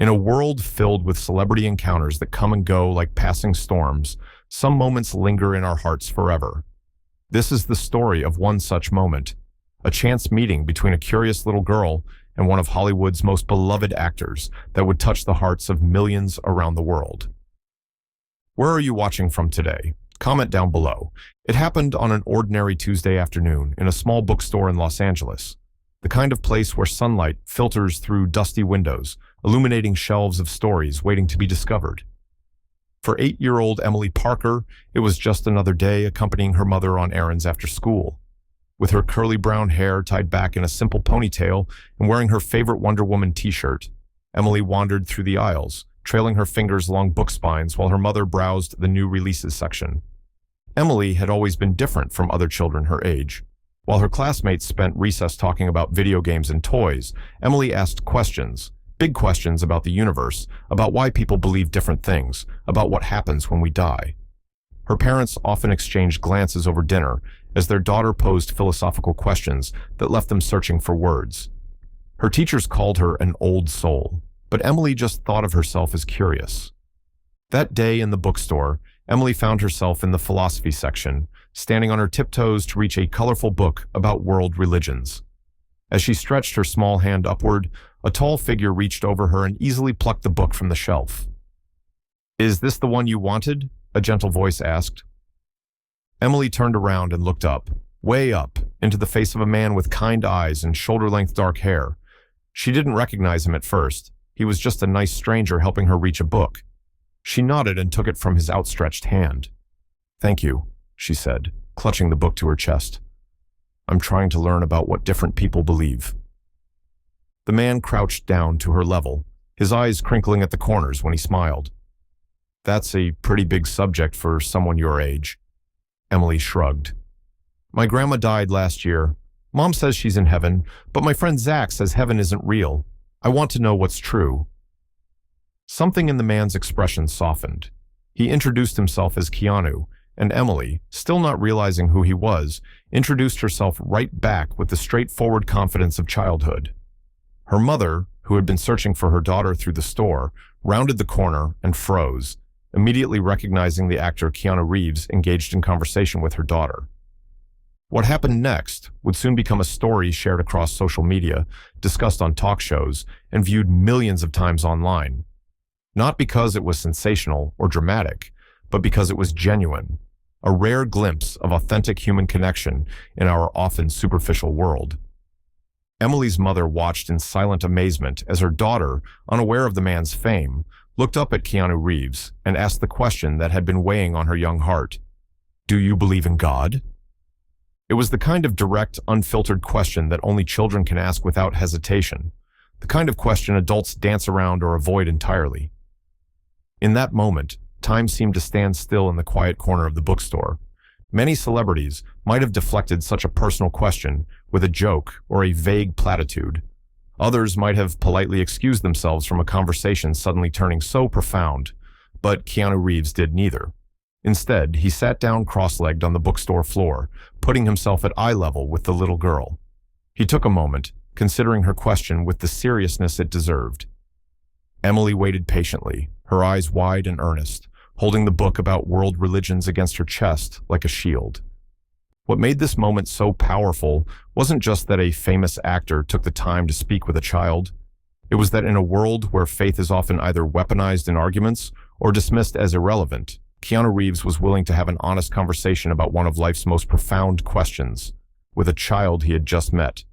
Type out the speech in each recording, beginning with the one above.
In a world filled with celebrity encounters that come and go like passing storms, some moments linger in our hearts forever. This is the story of one such moment, a chance meeting between a curious little girl and one of Hollywood's most beloved actors that would touch the hearts of millions around the world. Where are you watching from today? Comment down below. It happened on an ordinary Tuesday afternoon in a small bookstore in Los Angeles, the kind of place where sunlight filters through dusty windows, illuminating shelves of stories waiting to be discovered. For 8-year-old Emily Parker, it was just another day accompanying her mother on errands after school. With her curly brown hair tied back in a simple ponytail and wearing her favorite Wonder Woman t-shirt, Emily wandered through the aisles, trailing her fingers along book spines while her mother browsed the new releases section. Emily had always been different from other children her age. While her classmates spent recess talking about video games and toys, Emily asked questions, big questions about the universe, about why people believe different things, about what happens when we die. Her parents often exchanged glances over dinner as their daughter posed philosophical questions that left them searching for words. Her teachers called her an old soul, but Emily just thought of herself as curious. That day in the bookstore, Emily found herself in the philosophy section, standing on her tiptoes to reach a colorful book about world religions. As she stretched her small hand upward, a tall figure reached over her and easily plucked the book from the shelf. "Is this the one you wanted?" a gentle voice asked. Emily turned around and looked up, way up, into the face of a man with kind eyes and shoulder-length dark hair. She didn't recognize him at first. He was just a nice stranger helping her reach a book. She nodded and took it from his outstretched hand. "Thank you," she said, clutching the book to her chest. "I'm trying to learn about what different people believe." The man crouched down to her level, his eyes crinkling at the corners when he smiled. "That's a pretty big subject for someone your age." Emily shrugged. "My grandma died last year. Mom says she's in heaven, but my friend Zach says heaven isn't real. I want to know what's true." Something in the man's expression softened. He introduced himself as Keanu, and Emily, still not realizing who he was, introduced herself right back with the straightforward confidence of childhood. Her mother, who had been searching for her daughter through the store, rounded the corner and froze, immediately recognizing the actor Keanu Reeves engaged in conversation with her daughter. What happened next would soon become a story shared across social media, discussed on talk shows, and viewed millions of times online. Not because it was sensational or dramatic, but because it was genuine, a rare glimpse of authentic human connection in our often superficial world. Emily's mother watched in silent amazement as her daughter, unaware of the man's fame, looked up at Keanu Reeves and asked the question that had been weighing on her young heart. "Do you believe in God?" It was the kind of direct, unfiltered question that only children can ask without hesitation, the kind of question adults dance around or avoid entirely. In that moment, time seemed to stand still in the quiet corner of the bookstore. Many celebrities might have deflected such a personal question with a joke or a vague platitude. Others might have politely excused themselves from a conversation suddenly turning so profound, but Keanu Reeves did neither. Instead, he sat down cross-legged on the bookstore floor, putting himself at eye level with the little girl. He took a moment, considering her question with the seriousness it deserved. Emily waited patiently, her eyes wide and earnest, holding the book about world religions against her chest like a shield. What made this moment so powerful wasn't just that a famous actor took the time to speak with a child. It was that in a world where faith is often either weaponized in arguments or dismissed as irrelevant, Keanu Reeves was willing to have an honest conversation about one of life's most profound questions with a child he had just met.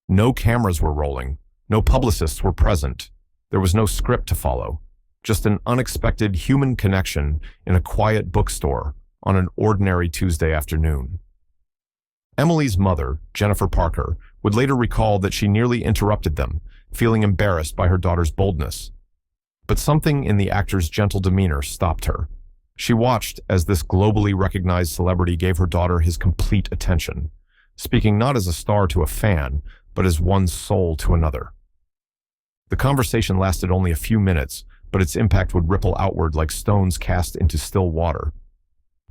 No cameras were rolling. No publicists were present. There was no script to follow. Just an unexpected human connection in a quiet bookstore on an ordinary Tuesday afternoon. Emily's mother, Jennifer Parker, would later recall that she nearly interrupted them, feeling embarrassed by her daughter's boldness. But something in the actor's gentle demeanor stopped her. She watched as this globally recognized celebrity gave her daughter his complete attention, speaking not as a star to a fan, but as one soul to another. The conversation lasted only a few minutes, but its impact would ripple outward like stones cast into still water.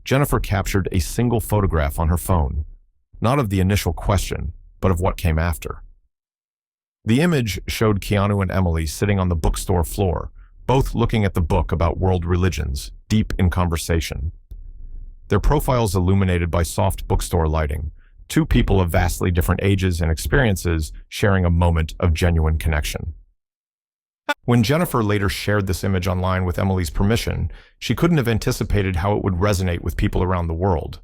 Jennifer captured a single photograph on her phone, not of the initial question, but of what came after. The image showed Keanu and Emily sitting on the bookstore floor, both looking at the book about world religions, deep in conversation. Their profiles illuminated by soft bookstore lighting, two people of vastly different ages and experiences sharing a moment of genuine connection. When Jennifer later shared this image online with Emily's permission, she couldn't have anticipated how it would resonate with people around the world.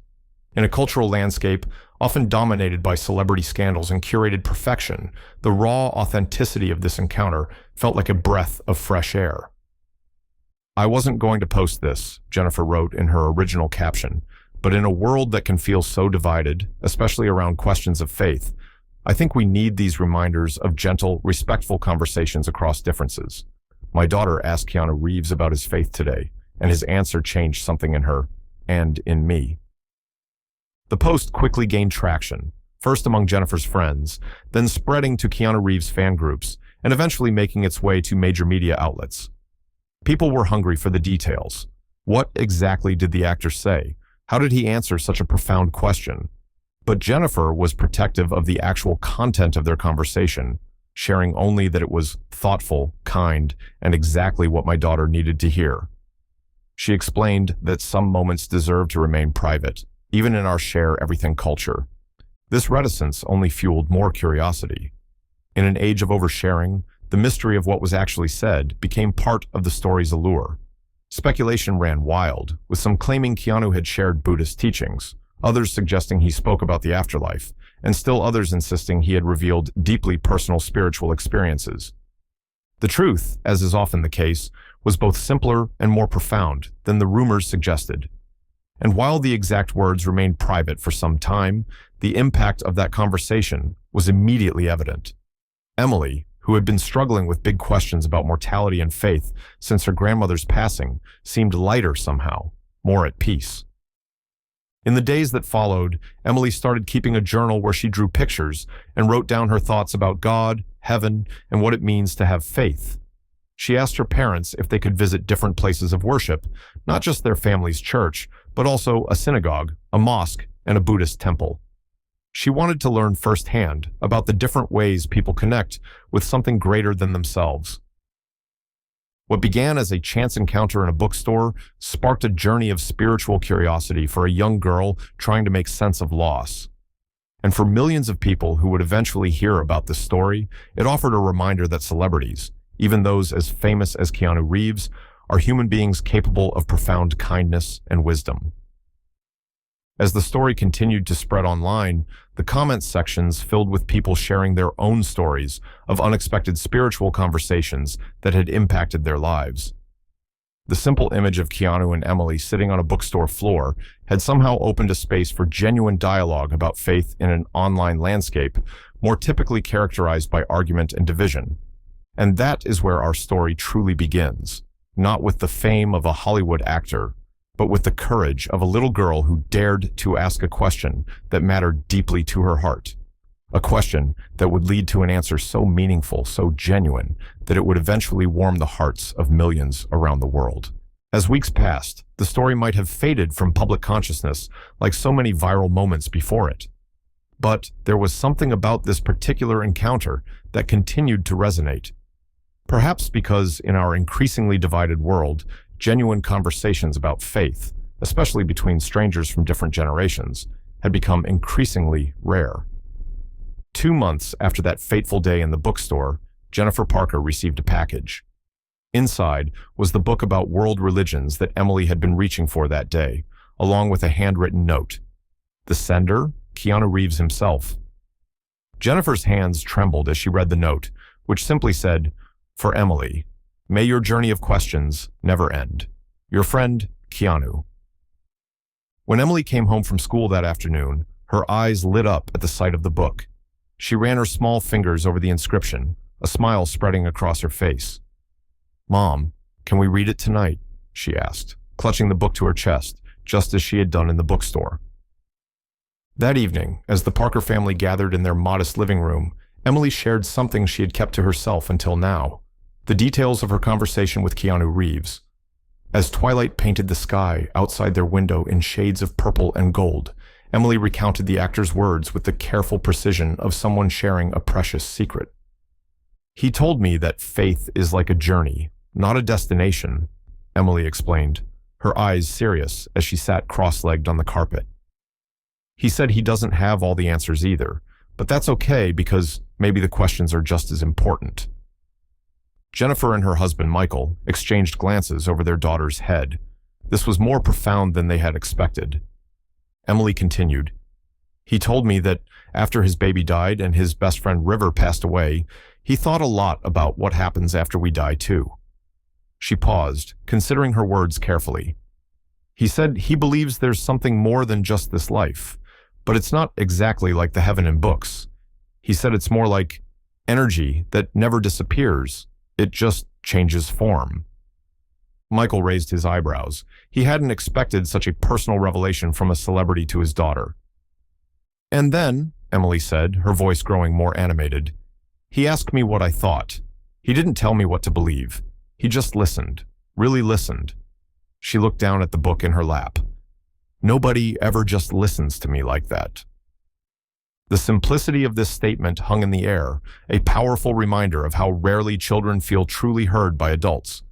In a cultural landscape often dominated by celebrity scandals and curated perfection, the raw authenticity of this encounter felt like a breath of fresh air. "I wasn't going to post this," Jennifer wrote in her original caption, "but in a world that can feel so divided, especially around questions of faith, I think we need these reminders of gentle, respectful conversations across differences. My daughter asked Keanu Reeves about his faith today, and his answer changed something in her, and in me." The post quickly gained traction, first among Jennifer's friends, then spreading to Keanu Reeves' fan groups, and eventually making its way to major media outlets. People were hungry for the details. What exactly did the actor say? How did he answer such a profound question? But Jennifer was protective of the actual content of their conversation, sharing only that it was thoughtful, kind, and exactly what my daughter needed to hear. She explained that some moments deserve to remain private, even in our share everything culture. This reticence only fueled more curiosity. In an age of oversharing, the mystery of what was actually said became part of the story's allure. Speculation ran wild, with some claiming Keanu had shared Buddhist teachings, others suggesting he spoke about the afterlife, and still others insisting he had revealed deeply personal spiritual experiences. The truth, as is often the case, was both simpler and more profound than the rumors suggested. And while the exact words remained private for some time, the impact of that conversation was immediately evident. Emily, who had been struggling with big questions about mortality and faith since her grandmother's passing, seemed lighter somehow, more at peace. In the days that followed, Emily started keeping a journal where she drew pictures and wrote down her thoughts about God, heaven, and what it means to have faith. She asked her parents if they could visit different places of worship, not just their family's church, but also a synagogue, a mosque, and a Buddhist temple. She wanted to learn firsthand about the different ways people connect with something greater than themselves. What began as a chance encounter in a bookstore sparked a journey of spiritual curiosity for a young girl trying to make sense of loss. And for millions of people who would eventually hear about this story, it offered a reminder that celebrities, even those as famous as Keanu Reeves, are human beings capable of profound kindness and wisdom. As the story continued to spread online, the comments sections filled with people sharing their own stories of unexpected spiritual conversations that had impacted their lives. The simple image of Keanu and Emily sitting on a bookstore floor had somehow opened a space for genuine dialogue about faith in an online landscape more typically characterized by argument and division. And that is where our story truly begins, not with the fame of a Hollywood actor, but with the courage of a little girl who dared to ask a question that mattered deeply to her heart. A question that would lead to an answer so meaningful, so genuine, that it would eventually warm the hearts of millions around the world. As weeks passed, the story might have faded from public consciousness like so many viral moments before it. But there was something about this particular encounter that continued to resonate. Perhaps because in our increasingly divided world, genuine conversations about faith, especially between strangers from different generations, had become increasingly rare. 2 months after that fateful day in the bookstore, Jennifer Parker received a package. Inside was the book about world religions that Emily had been reaching for that day, along with a handwritten note. The sender, Keanu Reeves himself. Jennifer's hands trembled as she read the note, which simply said, "For Emily, may your journey of questions never end. Your friend, Keanu." When Emily came home from school that afternoon, her eyes lit up at the sight of the book. She ran her small fingers over the inscription, a smile spreading across her face. "Mom, can we read it tonight?" she asked, clutching the book to her chest, just as she had done in the bookstore. That evening, as the Parker family gathered in their modest living room, Emily shared something she had kept to herself until now. The details of her conversation with Keanu Reeves. As twilight painted the sky outside their window in shades of purple and gold, Emily recounted the actor's words with the careful precision of someone sharing a precious secret. He told me that faith is like a journey, not a destination, Emily explained, her eyes serious as she sat cross-legged on the carpet. He said he doesn't have all the answers either, but that's okay because maybe the questions are just as important. Jennifer and her husband, Michael, exchanged glances over their daughter's head. This was more profound than they had expected. Emily continued, "He told me that after his baby died and his best friend River passed away, he thought a lot about what happens after we die too." She paused, considering her words carefully. He said he believes there's something more than just this life, but it's not exactly like the heaven in books. He said it's more like energy that never disappears. It just changes form. Michael raised his eyebrows. He hadn't expected such a personal revelation from a celebrity to his daughter. "And then," Emily said, her voice growing more animated, "he asked me what I thought. He didn't tell me what to believe. He just listened, really listened." She looked down at the book in her lap. "Nobody ever just listens to me like that." The simplicity of this statement hung in the air, a powerful reminder of how rarely children feel truly heard by adults.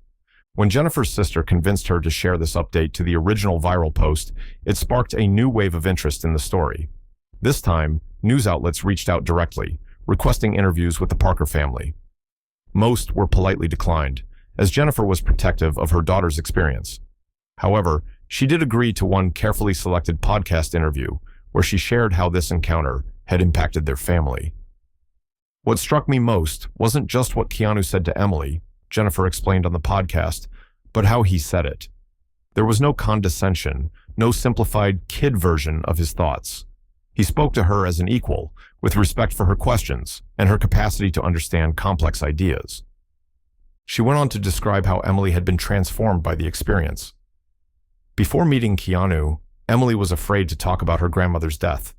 When Jennifer's sister convinced her to share this update to the original viral post, it sparked a new wave of interest in the story. This time, news outlets reached out directly, requesting interviews with the Parker family. Most were politely declined, as Jennifer was protective of her daughter's experience. However, she did agree to one carefully selected podcast interview, where she shared how this encounter had impacted their family. "What struck me most wasn't just what Keanu said to Emily," Jennifer explained on the podcast, "but how he said it. There was no condescension, no simplified kid version of his thoughts. He spoke to her as an equal, with respect for her questions and her capacity to understand complex ideas." She went on to describe how Emily had been transformed by the experience. Before meeting Keanu, Emily was afraid to talk about her grandmother's death.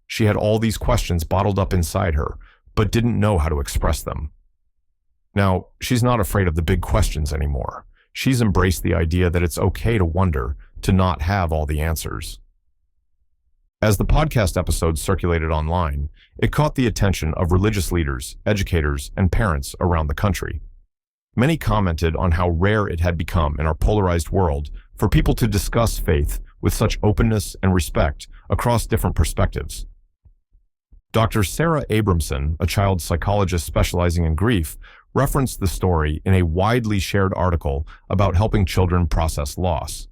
She had all these questions bottled up inside her, but didn't know how to express them. Now, she's not afraid of the big questions anymore. She's embraced the idea that it's okay to wonder, to not have all the answers. As the podcast episode circulated online, it caught the attention of religious leaders, educators, and parents around the country. Many commented on how rare it had become in our polarized world for people to discuss faith with such openness and respect across different perspectives. Dr. Sarah Abramson, a child psychologist specializing in grief, referenced the story in a widely shared article about helping children process loss.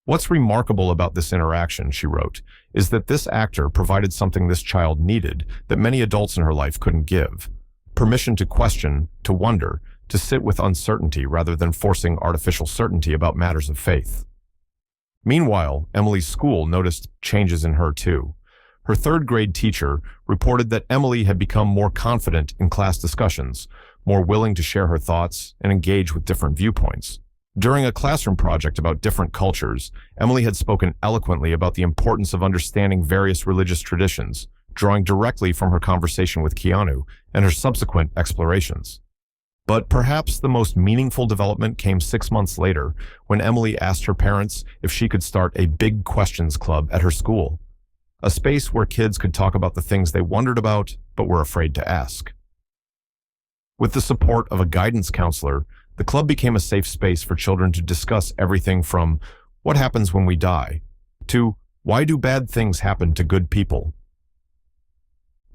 "What's remarkable about this interaction," she wrote, "is that this actor provided something this child needed that many adults in her life couldn't give: permission to question, to wonder, to sit with uncertainty rather than forcing artificial certainty about matters of faith." Meanwhile, Emily's school noticed changes in her too. Her third-grade teacher reported that Emily had become more confident in class discussions, more willing to share her thoughts and engage with different viewpoints. During a classroom project about different cultures, Emily had spoken eloquently about the importance of understanding various religious traditions, drawing directly from her conversation with Keanu and her subsequent explorations. But perhaps the most meaningful development came 6 months later, when Emily asked her parents if she could start a Big Questions Club at her school, a space where kids could talk about the things they wondered about but were afraid to ask. With the support of a guidance counselor, the club became a safe space for children to discuss everything from "what happens when we die" to "why do bad things happen to good people?"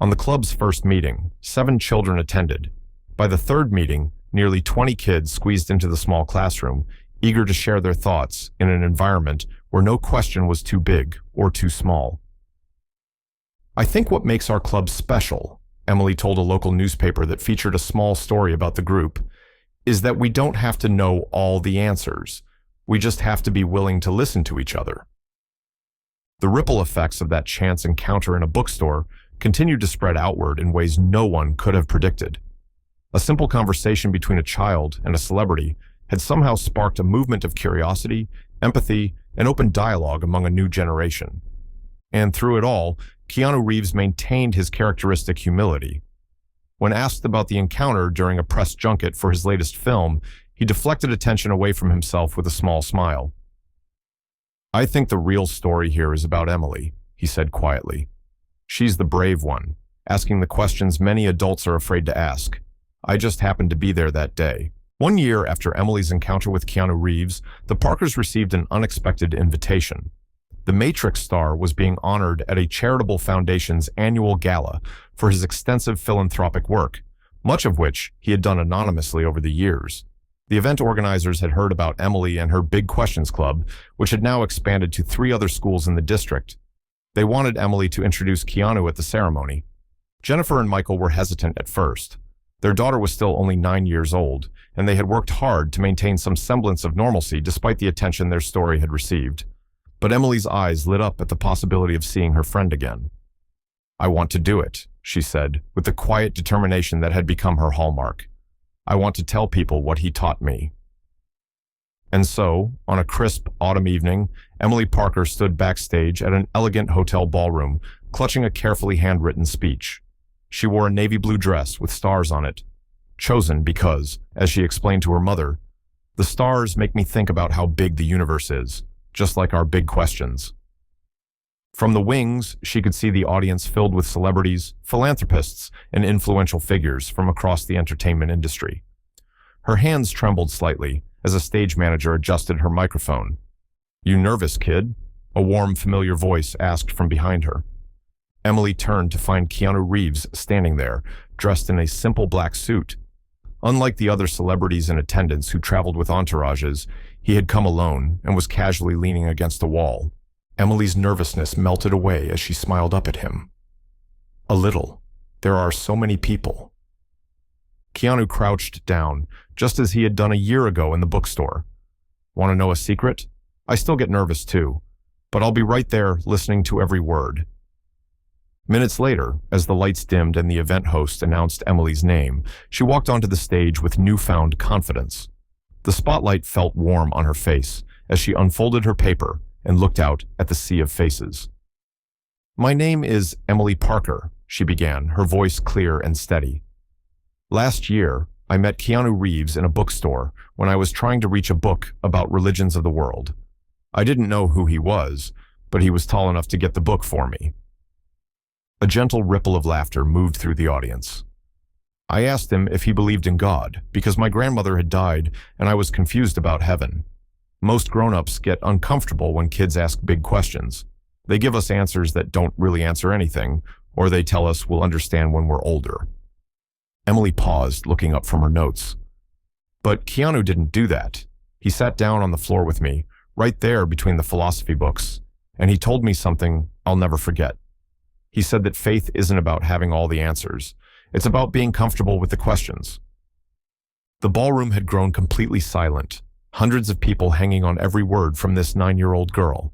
On the club's first meeting, 7 children attended. By the third meeting, nearly 20 kids squeezed into the small classroom, eager to share their thoughts in an environment where no question was too big or too small. "I think what makes our club special," Emily told a local newspaper that featured a small story about the group, "is that we don't have to know all the answers. We just have to be willing to listen to each other." The ripple effects of that chance encounter in a bookstore continued to spread outward in ways no one could have predicted. A simple conversation between a child and a celebrity had somehow sparked a movement of curiosity, empathy, and open dialogue among a new generation. And through it all, Keanu Reeves maintained his characteristic humility. When asked about the encounter during a press junket for his latest film, he deflected attention away from himself with a small smile. "I think the real story here is about Emily," he said quietly. "She's the brave one, asking the questions many adults are afraid to ask. I just happened to be there that day. 1 year after Emily's encounter with Keanu Reeves, the Parkers received an unexpected invitation. The Matrix star was being honored at a charitable foundation's annual gala for his extensive philanthropic work, much of which he had done anonymously over the years. The event organizers had heard about Emily and her Big Questions Club, which had now expanded to 3 other schools in the district. They wanted Emily to introduce Keanu at the ceremony. Jennifer and Michael were hesitant at first. Their daughter was still only 9 years old, and they had worked hard to maintain some semblance of normalcy despite the attention their story had received. But Emily's eyes lit up at the possibility of seeing her friend again. "I want to do it," she said, with the quiet determination that had become her hallmark. "I want to tell people what he taught me." And so, on a crisp autumn evening, Emily Parker stood backstage at an elegant hotel ballroom, clutching a carefully handwritten speech. She wore a navy blue dress with stars on it, chosen because, as she explained to her mother, "The stars make me think about how big the universe is, just like our big questions." From the wings, she could see the audience filled with celebrities, philanthropists, and influential figures from across the entertainment industry. Her hands trembled slightly as a stage manager adjusted her microphone. "You nervous, kid?" a warm, familiar voice asked from behind her. Emily turned to find Keanu Reeves standing there, dressed in a simple black suit. Unlike the other celebrities in attendance who traveled with entourages, he had come alone and was casually leaning against a wall. Emily's nervousness melted away as she smiled up at him. "A little. There are so many people." Keanu crouched down, just as he had done a year ago in the bookstore. "Want to know a secret? I still get nervous too, but I'll be right there listening to every word." Minutes later, as the lights dimmed and the event host announced Emily's name, she walked onto the stage with newfound confidence. The spotlight felt warm on her face as she unfolded her paper and looked out at the sea of faces. "My name is Emily Parker," she began, her voice clear and steady. "Last year, I met Keanu Reeves in a bookstore when I was trying to reach a book about religions of the world. I didn't know who he was, but he was tall enough to get the book for me." A gentle ripple of laughter moved through the audience. "I asked him if he believed in God, because my grandmother had died and I was confused about heaven. Most grown-ups get uncomfortable when kids ask big questions. They give us answers that don't really answer anything, or they tell us we'll understand when we're older." Emily paused, looking up from her notes. "But Keanu didn't do that. He sat down on the floor with me, right there between the philosophy books, and he told me something I'll never forget. He said that faith isn't about having all the answers. It's about being comfortable with the questions." The ballroom had grown completely silent, hundreds of people hanging on every word from this 9-year-old girl.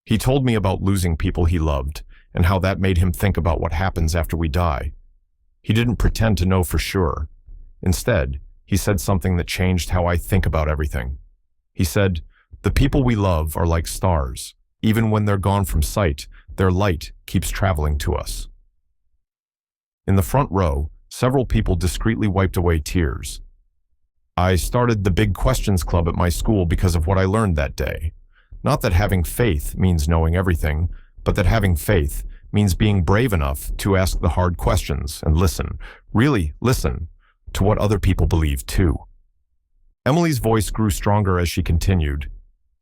"He told me about losing people he loved, and how that made him think about what happens after we die. He didn't pretend to know for sure. Instead, he said something that changed how I think about everything. He said, 'The people we love are like stars. Even when they're gone from sight, their light keeps traveling to us.'" In the front row, several people discreetly wiped away tears. "I started the Big Questions Club at my school because of what I learned that day. Not that having faith means knowing everything, but that having faith means being brave enough to ask the hard questions and listen, really listen, to what other people believe too." Emily's voice grew stronger as she continued.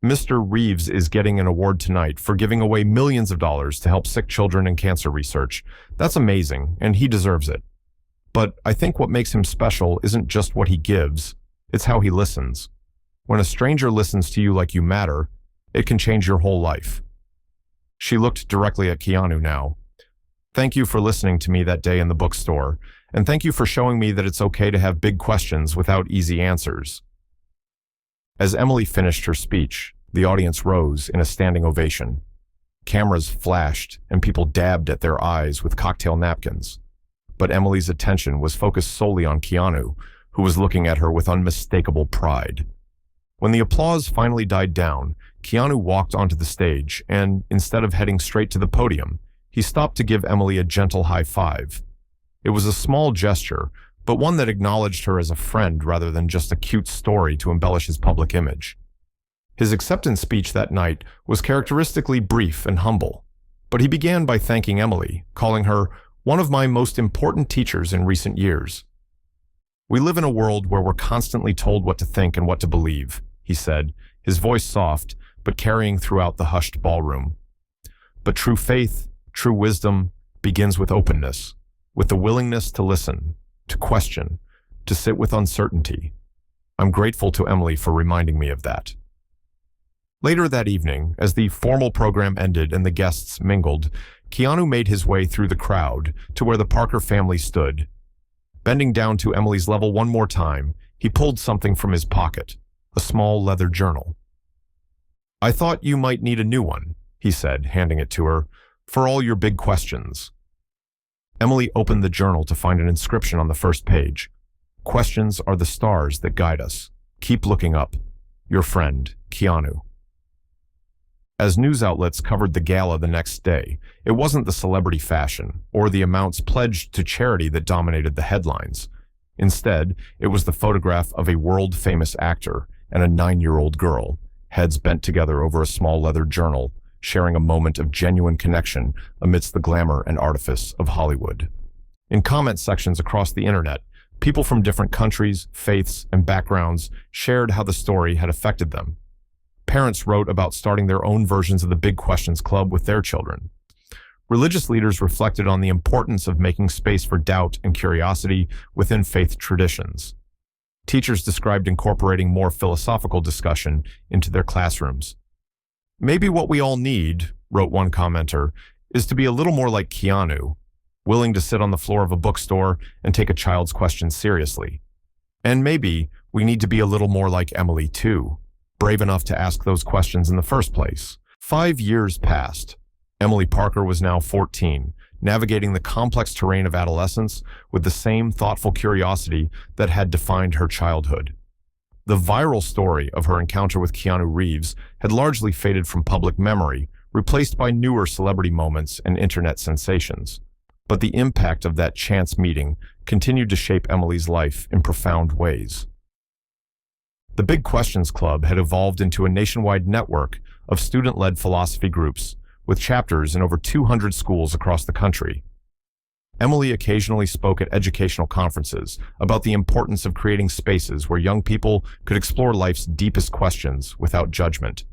"Mr. Reeves is getting an award tonight for giving away millions of dollars to help sick children in cancer research. That's amazing, and he deserves it. But I think what makes him special isn't just what he gives, it's how he listens. When a stranger listens to you like you matter, it can change your whole life." She looked directly at Keanu now. "Thank you for listening to me that day in the bookstore, and thank you for showing me that it's okay to have big questions without easy answers." As Emily finished her speech, the audience rose in a standing ovation. Cameras flashed, and people dabbed at their eyes with cocktail napkins. But Emily's attention was focused solely on Keanu, who was looking at her with unmistakable pride. When the applause finally died down, Keanu walked onto the stage, and instead of heading straight to the podium, he stopped to give Emily a gentle high five. It was a small gesture, but one that acknowledged her as a friend rather than just a cute story to embellish his public image. His acceptance speech that night was characteristically brief and humble, but he began by thanking Emily, calling her one of my most important teachers in recent years. We live in a world where we're constantly told what to think and what to believe, he said, his voice soft, but carrying throughout the hushed ballroom. But true faith, true wisdom, begins with openness, with the willingness to listen, to question, to sit with uncertainty. I'm grateful to Emily for reminding me of that. Later that evening, as the formal program ended and the guests mingled, Keanu made his way through the crowd to where the Parker family stood. Bending down to Emily's level one more time, he pulled something from his pocket, a small leather journal. "I thought you might need a new one," he said, handing it to her, "for all your big questions." Emily opened the journal to find an inscription on the first page. "Questions are the stars that guide us. Keep looking up. Your friend, Keanu." As news outlets covered the gala the next day, it wasn't the celebrity fashion or the amounts pledged to charity that dominated the headlines. Instead, it was the photograph of a world-famous actor and a 9-year-old girl, heads bent together over a small leather journal, sharing a moment of genuine connection amidst the glamour and artifice of Hollywood. In comment sections across the internet, people from different countries, faiths, and backgrounds shared how the story had affected them. Parents wrote about starting their own versions of the Big Questions Club with their children. Religious leaders reflected on the importance of making space for doubt and curiosity within faith traditions. Teachers described incorporating more philosophical discussion into their classrooms. "Maybe what we all need," wrote one commenter, "is to be a little more like Keanu, willing to sit on the floor of a bookstore and take a child's questions seriously. And maybe we need to be a little more like Emily too, brave enough to ask those questions in the first place." 5 years passed. Emily Parker was now 14, navigating the complex terrain of adolescence with the same thoughtful curiosity that had defined her childhood. The viral story of her encounter with Keanu Reeves had largely faded from public memory, replaced by newer celebrity moments and internet sensations. But the impact of that chance meeting continued to shape Emily's life in profound ways. The Big Questions Club had evolved into a nationwide network of student-led philosophy groups, with chapters in over 200 schools across the country. Emily occasionally spoke at educational conferences about the importance of creating spaces where young people could explore life's deepest questions without judgment.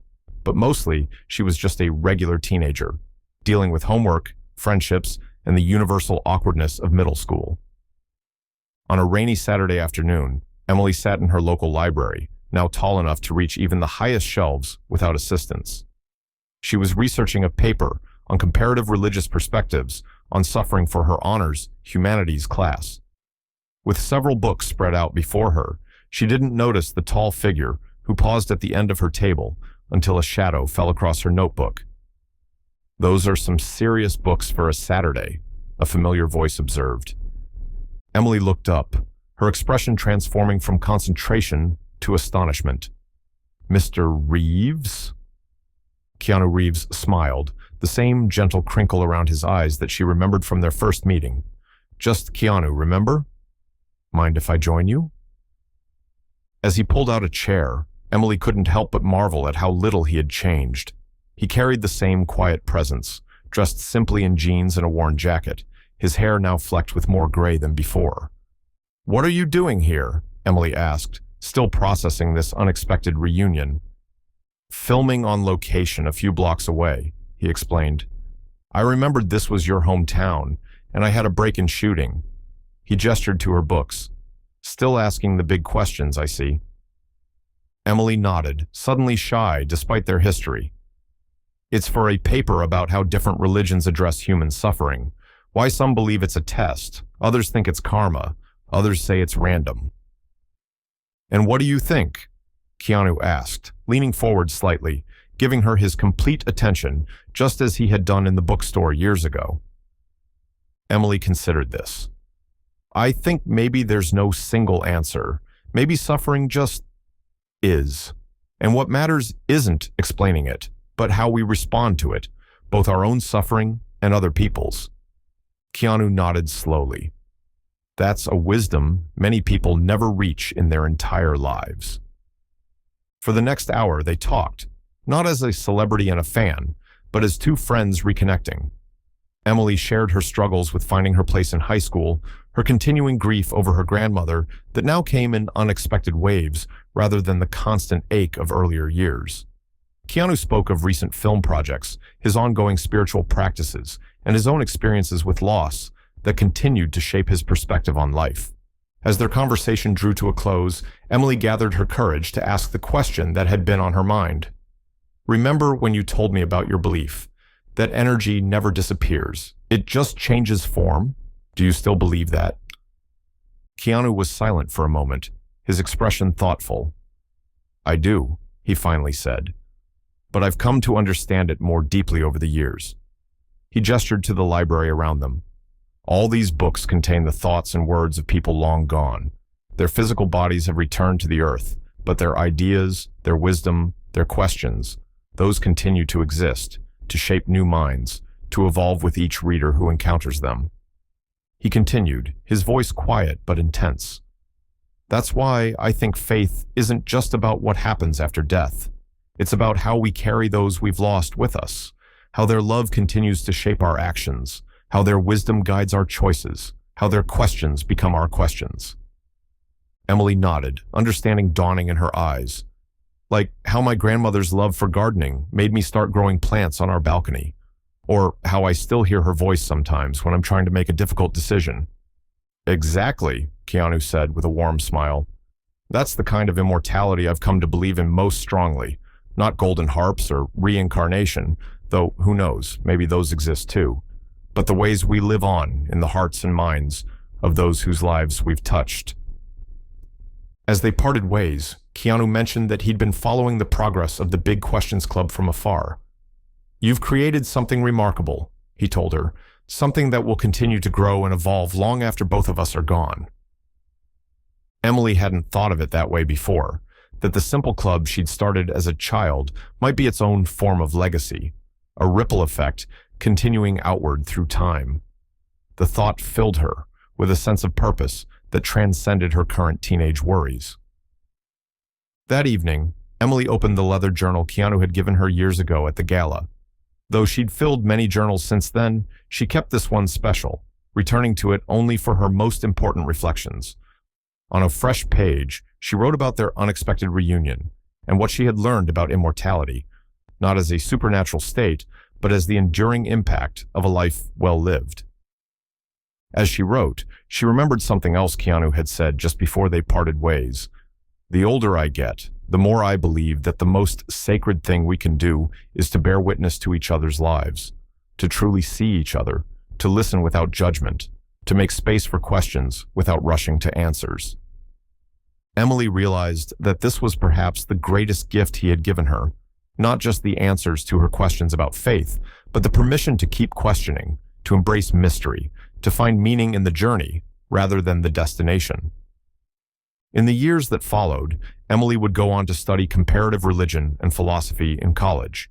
But mostly, she was just a regular teenager, dealing with homework, friendships, and the universal awkwardness of middle school. On a rainy Saturday afternoon, Emily sat in her local library, now tall enough to reach even the highest shelves without assistance. She was researching a paper on comparative religious perspectives on suffering for her honors humanities class. With several books spread out before her, she didn't notice the tall figure who paused at the end of her table until a shadow fell across her notebook. "Those are some serious books for a Saturday," a familiar voice observed. Emily looked up, her expression transforming from concentration to astonishment. "Mr. Reeves?" Keanu Reeves smiled, the same gentle crinkle around his eyes that she remembered from their first meeting. "Just Keanu, remember? Mind if I join you?" As he pulled out a chair, Emily couldn't help but marvel at how little he had changed. He carried the same quiet presence, dressed simply in jeans and a worn jacket, his hair now flecked with more gray than before. "What are you doing here?" Emily asked, still processing this unexpected reunion. "Filming on location a few blocks away," he explained. "I remembered this was your hometown, and I had a break in shooting." He gestured to her books. "Still asking the big questions, I see." Emily nodded, suddenly shy despite their history. "It's for a paper about how different religions address human suffering. Why some believe it's a test, others think it's karma, others say it's random." "And what do you think?" Keanu asked, leaning forward slightly, giving her his complete attention, just as he had done in the bookstore years ago. Emily considered this. "I think maybe there's no single answer. Maybe suffering just is. And what matters isn't explaining it, but how we respond to it, both our own suffering and other people's." Keanu nodded slowly. "That's a wisdom many people never reach in their entire lives." For the next hour, they talked, not as a celebrity and a fan, but as two friends reconnecting. Emily shared her struggles with finding her place in high school, her continuing grief over her grandmother that now came in unexpected waves rather than the constant ache of earlier years. Keanu spoke of recent film projects, his ongoing spiritual practices, and his own experiences with loss that continued to shape his perspective on life. As their conversation drew to a close, Emily gathered her courage to ask the question that had been on her mind. "Remember when you told me about your belief that energy never disappears, it just changes form? Do you still believe that?" Keanu was silent for a moment, his expression thoughtful. "I do," he finally said, "but I've come to understand it more deeply over the years." He gestured to the library around them. "All these books contain the thoughts and words of people long gone. Their physical bodies have returned to the earth, but their ideas, their wisdom, their questions, those continue to exist, to shape new minds, to evolve with each reader who encounters them." He continued, his voice quiet but intense. "That's why I think faith isn't just about what happens after death. It's about how we carry those we've lost with us, how their love continues to shape our actions, how their wisdom guides our choices, how their questions become our questions." Emily nodded, understanding dawning in her eyes. "Like how my grandmother's love for gardening made me start growing plants on our balcony, or how I still hear her voice sometimes when I'm trying to make a difficult decision." "Exactly," Keanu said with a warm smile. "That's the kind of immortality I've come to believe in most strongly, not golden harps or reincarnation, though who knows, maybe those exist too, but the ways we live on in the hearts and minds of those whose lives we've touched." As they parted ways, Keanu mentioned that he'd been following the progress of the Big Questions Club from afar. "You've created something remarkable," he told her, "something that will continue to grow and evolve long after both of us are gone." Emily hadn't thought of it that way before, that the simple club she'd started as a child might be its own form of legacy, a ripple effect continuing outward through time. The thought filled her with a sense of purpose that transcended her current teenage worries. That evening, Emily opened the leather journal Keanu had given her years ago at the gala. Though she'd filled many journals since then, she kept this one special, returning to it only for her most important reflections. On a fresh page, she wrote about their unexpected reunion and what she had learned about immortality, not as a supernatural state, but as the enduring impact of a life well lived. As she wrote, she remembered something else Keanu had said just before they parted ways. "The older I get, the more I believe that the most sacred thing we can do is to bear witness to each other's lives, to truly see each other, to listen without judgment, to make space for questions without rushing to answers." Emily realized that this was perhaps the greatest gift he had given her, not just the answers to her questions about faith, but the permission to keep questioning, to embrace mystery, to find meaning in the journey rather than the destination. In the years that followed, Emily would go on to study comparative religion and philosophy in college.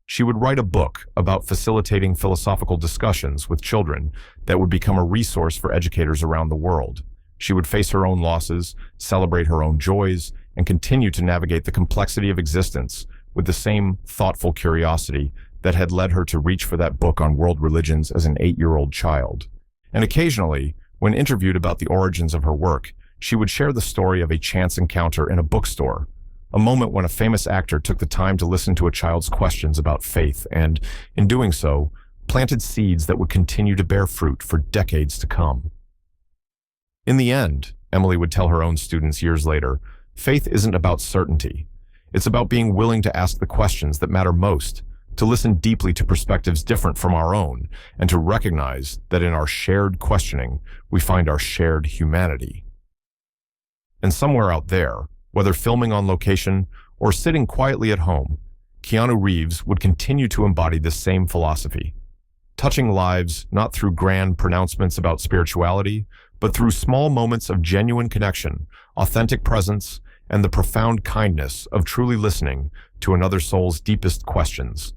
She would write a book about facilitating philosophical discussions with children that would become a resource for educators around the world. She would face her own losses, celebrate her own joys, and continue to navigate the complexity of existence with the same thoughtful curiosity that had led her to reach for that book on world religions as an 8-year-old child. And occasionally, when interviewed about the origins of her work, she would share the story of a chance encounter in a bookstore, a moment when a famous actor took the time to listen to a child's questions about faith and, in doing so, planted seeds that would continue to bear fruit for decades to come. In the end, Emily would tell her own students years later, faith isn't about certainty. It's about being willing to ask the questions that matter most, to listen deeply to perspectives different from our own, and to recognize that in our shared questioning, we find our shared humanity. And somewhere out there, whether filming on location or sitting quietly at home, Keanu Reeves would continue to embody this same philosophy, touching lives not through grand pronouncements about spirituality, but through small moments of genuine connection, authentic presence, and the profound kindness of truly listening to another soul's deepest questions.